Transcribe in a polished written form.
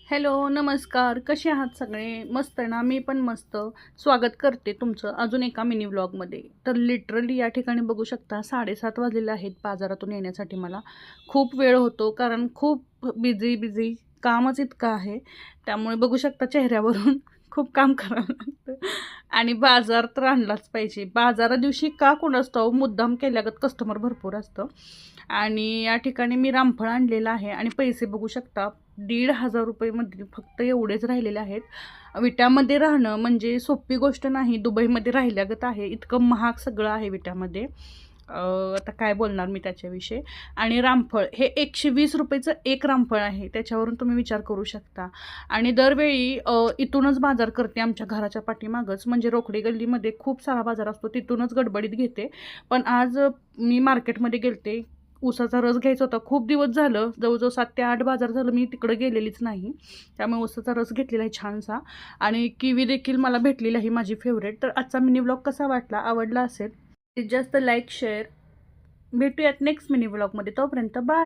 Hello, नमस्कार. कसे आहात सगळे? मस्त ना? मी पण मस्त. स्वागत करते तुमचं अजून एका मिनी व्लॉगमध्ये. तर लिटरली या ठिकाणी बघू शकता 7:30 वाजलेले आहेत बाजारातून येण्यासाठी मला. खूप वेळ होतो कारण खूप बिझी कामच इतकं आहे. त्यामुळे बघू शकता चेहऱ्यावरून खूप काम करावं लागतं आणि बाजार तर आणलाच पाहिजे. बाजारा दिवशी का कुणास ठाऊक मुद्दाम केल्यागत कस्टमर भरपूर असतं आणि या ठिकाणी मी रामफळ आणलेलं आहे आणि पैसे बघू शकता ₹1,500 मध्ये फक्त एवढेच राहिलेले आहेत. विट्यामध्ये राहणं म्हणजे सोपी गोष्ट नाही. दुबईमध्ये राहिल्यागत आहे. इतकं महाग सगळं आहे विट्यामध्ये. आता काय बोलणार मी त्याच्याविषयी. आणि रामफळ हे ₹120चं एक रामफळ आहे. त्याच्यावरून तुम्ही विचार करू शकता. आणि दरवेळी इथूनच बाजार करते आमच्या घराच्या पाठीमागच. म्हणजे रोकडी गल्लीमध्ये खूप सारा बाजार असतो. तिथूनच गडबडीत घेते. पण आज मी मार्केटमध्ये गेलते. ऊसाचा रस घ्यायचा होता. खूप दिवस झालं, जवळजवळ 7 ते 8 बाजार झालं मी तिकडं गेलेलीच नाही. त्यामुळे ऊसाचा रस घेतलेला आहे छानसा आणि किवी देखील मला भेटलेली आहे माझी फेव्हरेट. तर आजचा मिनी व्लॉग कसा वाटला? आवडला असेल जास्त लाईक, शेअर. भेटूयात नेक्स्ट मिनी व्लॉगमध्ये. तोपर्यंत बाय.